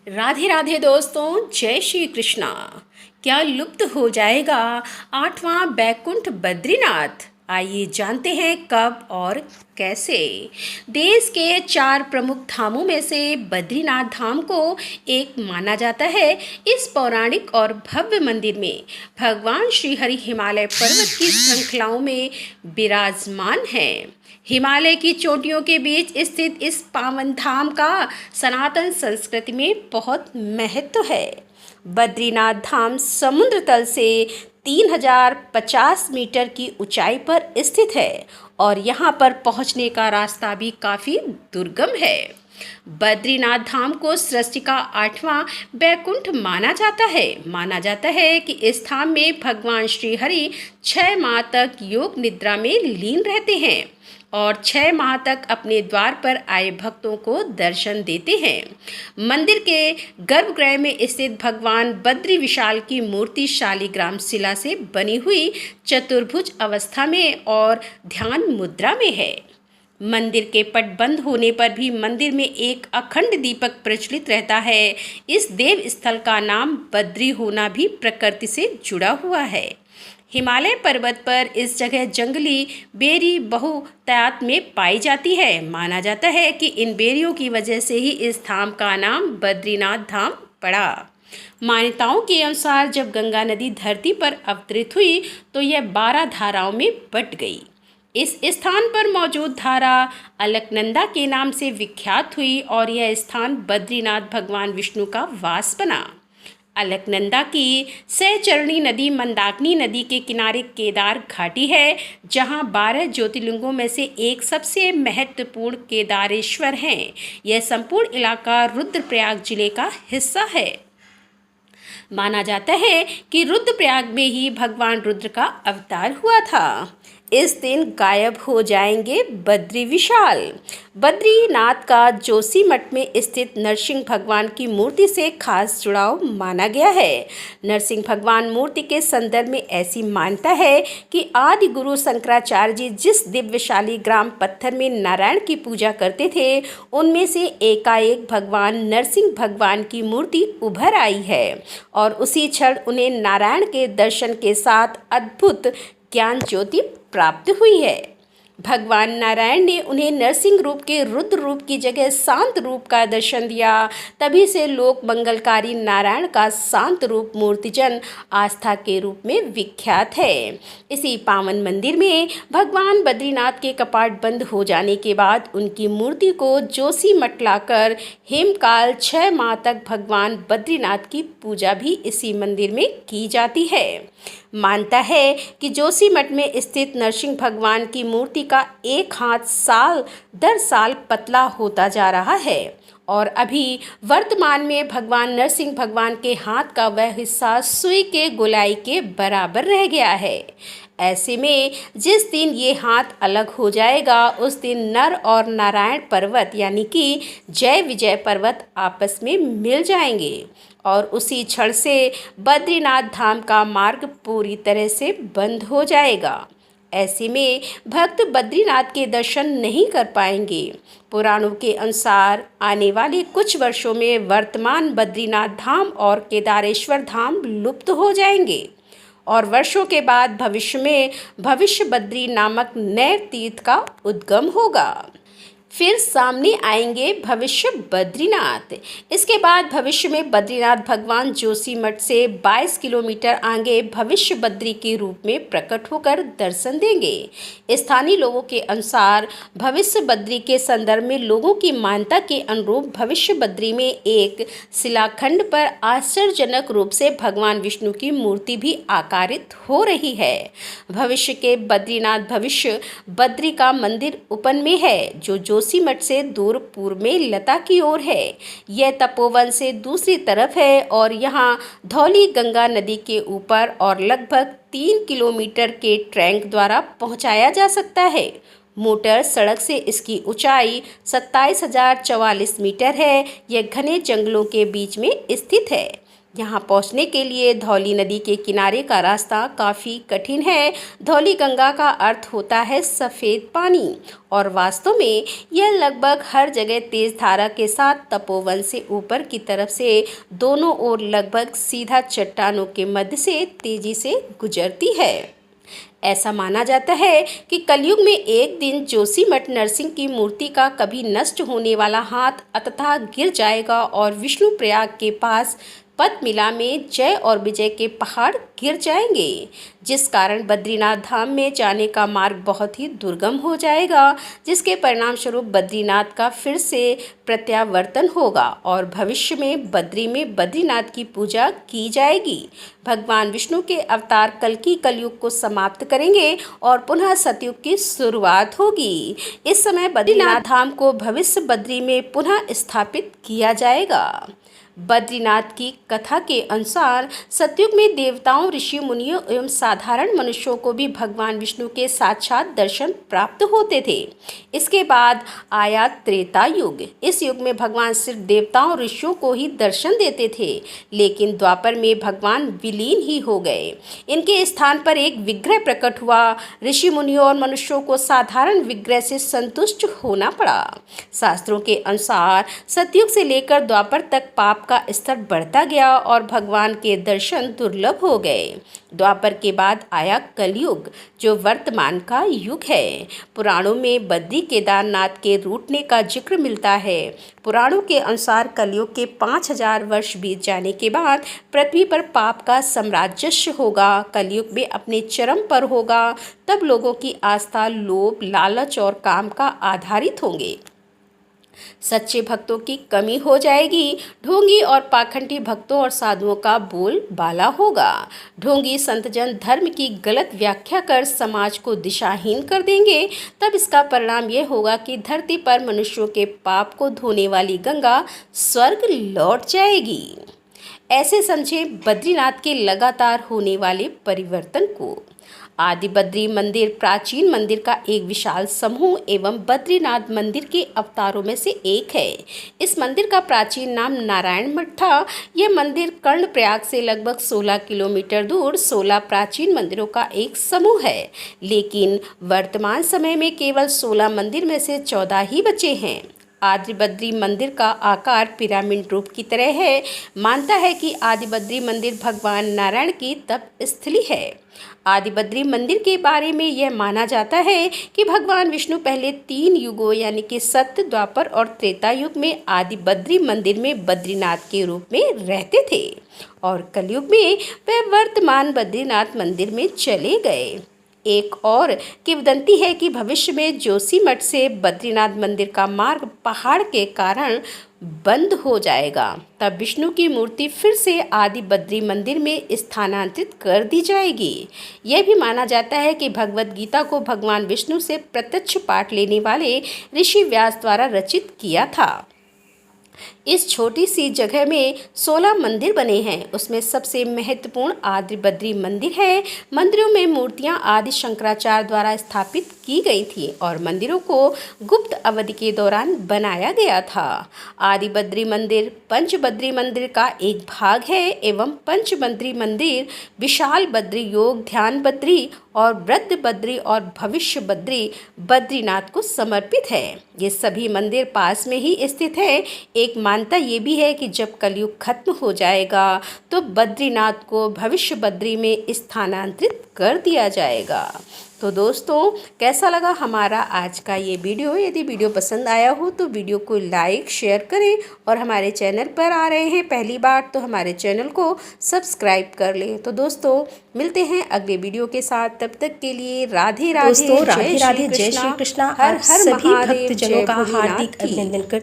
राधे राधे दोस्तों, जय श्री कृष्णा। क्या लुप्त हो जाएगा आठवां बैकुंठ बद्रीनाथ? आइए जानते हैं कब और कैसे। देश के 4 प्रमुख धामों में से बद्रीनाथ धाम को एक माना जाता है। इस पौराणिक और भव्य मंदिर में भगवान श्री हरि हिमालय पर्वत की श्रृंखलाओं में विराजमान हैं। हिमालय की चोटियों के बीच स्थित इस पावन धाम का सनातन संस्कृति में बहुत महत्व है। बद्रीनाथ धाम समुद्र तल से 3050 मीटर की ऊंचाई पर स्थित है और यहाँ पर पहुँचने का रास्ता भी काफ़ी दुर्गम है। बद्रीनाथ धाम को सृष्टि का 8वां बैकुंठ माना जाता है कि इस धाम में भगवान श्री हरि 6 माह तक योग निद्रा में लीन रहते हैं और 6 माह तक अपने द्वार पर आए भक्तों को दर्शन देते हैं। मंदिर के गर्भगृह में स्थित भगवान बद्री विशाल की मूर्ति शालिग्राम शिला से बनी हुई चतुर्भुज अवस्था में और ध्यान मुद्रा में है। मंदिर के पट बंद होने पर भी मंदिर में एक अखंड दीपक प्रज्वलित रहता है। इस देव स्थल का नाम बद्री होना भी प्रकृति से जुड़ा हुआ है। हिमालय पर्वत पर इस जगह जंगली बेरी बहुतायत में पाई जाती है। माना जाता है कि इन बेरियों की वजह से ही इस धाम का नाम बद्रीनाथ धाम पड़ा। मान्यताओं के अनुसार जब गंगा नदी धरती पर अवतरित हुई तो यह 12 धाराओं में बट गई। इस स्थान पर मौजूद धारा अलकनंदा के नाम से विख्यात हुई और यह स्थान बद्रीनाथ भगवान विष्णु का वास बना। अलकनंदा की सहचरणी नदी मंदाकिनी नदी के किनारे केदार घाटी है, जहां 12 ज्योतिर्लिंगों में से एक सबसे महत्वपूर्ण केदारेश्वर हैं। यह संपूर्ण इलाका रुद्रप्रयाग जिले का हिस्सा है। माना जाता है कि रुद्रप्रयाग में ही भगवान रुद्र का अवतार हुआ था। इस दिन गायब हो जाएंगे बद्री विशाल। बद्रीनाथ का जोशीमठ में स्थित नरसिंह भगवान की मूर्ति से खास जुड़ाव माना गया है। नरसिंह भगवान मूर्ति के संदर्भ में ऐसी मान्यता है कि आदि गुरु शंकराचार्य जी जिस दिव्यशाली ग्राम पत्थर में नारायण की पूजा करते थे, उनमें से एकाएक भगवान नरसिंह भगवान की मूर्ति उभर आई है और उसी क्षण उन्हें नारायण के दर्शन के साथ अद्भुत ज्ञान ज्योति प्राप्त हुई है। भगवान नारायण ने उन्हें नरसिंह रूप के रुद्र रूप की जगह शांत रूप का दर्शन दिया। तभी से लोक मंगलकारी नारायण का शांत रूप मूर्तिजन आस्था के रूप में विख्यात है। इसी पावन मंदिर में भगवान बद्रीनाथ के कपाट बंद हो जाने के बाद उनकी मूर्ति को जोशीमठ लाकर हेमकाल 6 माह तक भगवान बद्रीनाथ की पूजा भी इसी मंदिर में की जाती है। मानता है कि जोशीमठ में स्थित नरसिंह भगवान की मूर्ति का एक हाथ साल दर साल पतला होता जा रहा है और अभी वर्तमान में भगवान नरसिंह भगवान के हाथ का वह हिस्सा सुई के गोलाई के बराबर रह गया है। ऐसे में जिस दिन ये हाथ अलग हो जाएगा, उस दिन नर और नारायण पर्वत यानी कि जय विजय पर्वत आपस में मिल जाएंगे और उसी क्षण से बद्रीनाथ धाम का मार्ग पूरी तरह से बंद हो जाएगा। ऐसे में भक्त बद्रीनाथ के दर्शन नहीं कर पाएंगे। पुराणों के अनुसार आने वाले कुछ वर्षों में वर्तमान बद्रीनाथ धाम और केदारेश्वर धाम लुप्त हो जाएंगे और वर्षों के बाद भविष्य में भविष्य बद्री नामक नए तीर्थ का उद्गम होगा। फिर सामने आएंगे भविष्य बद्रीनाथ। इसके बाद भविष्य में बद्रीनाथ भगवान जोशीमठ से 22 किलोमीटर आगे भविष्य बद्री के रूप में प्रकट होकर दर्शन देंगे। स्थानीय लोगों के अनुसार भविष्य बद्री के संदर्भ में लोगों की मान्यता के अनुरूप भविष्य बद्री में एक शिलाखंड पर आश्चर्यजनक रूप से भगवान विष्णु की मूर्ति भी आकारित हो रही है। भविष्य के बद्रीनाथ भविष्य बद्री का मंदिर उपन में है, जो जोशीमठ से दूर पूर्व में लता की ओर है। यह तपोवन से दूसरी तरफ है और यहाँ धौली गंगा नदी के ऊपर और लगभग 3 किलोमीटर के ट्रैक द्वारा पहुँचाया जा सकता है। मोटर सड़क से इसकी ऊंचाई 27,044 मीटर है। यह घने जंगलों के बीच में स्थित है। यहाँ पहुँचने के लिए धौली नदी के किनारे का रास्ता काफ़ी कठिन है। धौली गंगा का अर्थ होता है सफ़ेद पानी और वास्तव में यह लगभग हर जगह तेज धारा के साथ तपोवन से ऊपर की तरफ से दोनों ओर लगभग सीधा चट्टानों के मध्य से तेजी से गुजरती है। ऐसा माना जाता है कि कलयुग में एक दिन जोशीमठ नरसिंह की मूर्ति का कभी नष्ट होने वाला हाथ अंततः गिर जाएगा और विष्णु प्रयाग के पास पद्मिला में जय और विजय के पहाड़ गिर जाएंगे, जिस कारण बद्रीनाथ धाम में जाने का मार्ग बहुत ही दुर्गम हो जाएगा, जिसके परिणाम स्वरूप बद्रीनाथ का फिर से प्रत्यावर्तन होगा और भविष्य में बद्रीनाथ की पूजा की जाएगी। भगवान विष्णु के अवतार कल्कि कलयुग को समाप्त करेंगे और पुनः सतयुग की शुरुआत होगी। इस समय बद्रीनाथ धाम को भविष्य बद्री में पुनः स्थापित किया जाएगा। बद्रीनाथ की कथा के अनुसार सतयुग में देवताओं, ऋषि मुनियों एवं साधारण मनुष्यों को भी भगवान विष्णु के साक्षात दर्शन प्राप्त होते थे। इसके बाद आया त्रेता युग। इस युग में भगवान सिर्फ देवताओं, ऋषियों को ही दर्शन देते थे, लेकिन द्वापर में भगवान विलीन ही हो गए। इनके स्थान पर एक विग्रह प्रकट हुआ। ऋषि मुनियों और मनुष्यों को साधारण विग्रह से संतुष्ट होना पड़ा। शास्त्रों के अनुसार सतयुग से लेकर द्वापर तक पाप का स्तर बढ़ता गया और भगवान के दर्शन दुर्लभ हो गए। द्वापर के बाद आया कलयुग, जो वर्तमान का युग है। पुराणों में बद्री केदारनाथ के रूठने का जिक्र मिलता है। पुराणों के अनुसार कलयुग के 5000 वर्ष बीत जाने के बाद पृथ्वी पर पाप का साम्राज्य होगा। कलयुग में अपने चरम पर होगा। तब लोगों की आस्था लोभ, लालच और काम का आधारित होंगे। सच्चे भक्तों की कमी हो जाएगी। ढोंगी और पाखंडी भक्तों और साधुओं का बोलबाला होगा। ढोंगी संतजन धर्म की गलत व्याख्या कर समाज को दिशाहीन कर देंगे। तब इसका परिणाम यह होगा कि धरती पर मनुष्यों के पाप को धोने वाली गंगा स्वर्ग लौट जाएगी। ऐसे समझे बद्रीनाथ के लगातार होने वाले परिवर्तन को। आदि बद्री मंदिर प्राचीन मंदिर का एक विशाल समूह एवं बद्रीनाथ मंदिर के अवतारों में से एक है। इस मंदिर का प्राचीन नाम नारायण मठ था। यह मंदिर कर्णप्रयाग से लगभग 16 किलोमीटर दूर 16 प्राचीन मंदिरों का एक समूह है, लेकिन वर्तमान समय में केवल 16 मंदिर में से 14 ही बचे हैं। आदि बद्री मंदिर का आकार पिरामिड रूप की तरह है। मानता है कि आदि बद्री मंदिर भगवान नारायण की तप स्थली है। आदि बद्री मंदिर के बारे में यह माना जाता है कि भगवान विष्णु पहले 3 युगों यानी कि सत्य, द्वापर और त्रेता युग में आदि बद्री मंदिर में बद्रीनाथ के रूप में रहते थे और कलयुग में वह वर्तमान बद्रीनाथ मंदिर में चले गए। एक और किंवदंती है कि भविष्य में जोशीमठ से बद्रीनाथ मंदिर का मार्ग पहाड़ के कारण बंद हो जाएगा। तब विष्णु की मूर्ति फिर से आदि बद्री मंदिर में स्थानांतरित कर दी जाएगी। यह भी माना जाता है कि भगवद गीता को भगवान विष्णु से प्रत्यक्ष पाठ लेने वाले ऋषि व्यास द्वारा रचित किया था। इस छोटी सी जगह में 16 मंदिर बने हैं। उसमें सबसे महत्वपूर्ण आदि बद्री मंदिर है। मंदिरों में मूर्तियां आदि शंकराचार्य द्वारा स्थापित की गई थी और मंदिरों को गुप्त अवधि के दौरान बनाया गया था। आदि बद्री मंदिर पंचबद्री मंदिर का एक भाग है एवं पंचबद्री मंदिर विशाल बद्री, योग ध्यान बद्री और वृद्ध बद्री और भविष्य बद्री बद्रीनाथ को समर्पित है। ये सभी मंदिर पास में ही स्थित है। एक मान्यता ये भी है कि जब कलयुग खत्म हो जाएगा तो बद्रीनाथ को भविष्य बद्री में स्थानांतरित कर दिया जाएगा। तो दोस्तों, कैसा लगा हमारा आज का ये वीडियो? यदि वीडियो पसंद आया हो तो वीडियो को लाइक शेयर करें और हमारे चैनल पर आ रहे हैं पहली बार तो हमारे चैनल को सब्सक्राइब कर लें। तो दोस्तों, मिलते हैं अगले वीडियो के साथ। तब तक के लिए राधे राधे, राधे राधे, जय श्री कृष्णा। हर हर सभी महादेव, भक्तजनों जय का भोलेनाथ हार्दिक की। अभिनंदन करते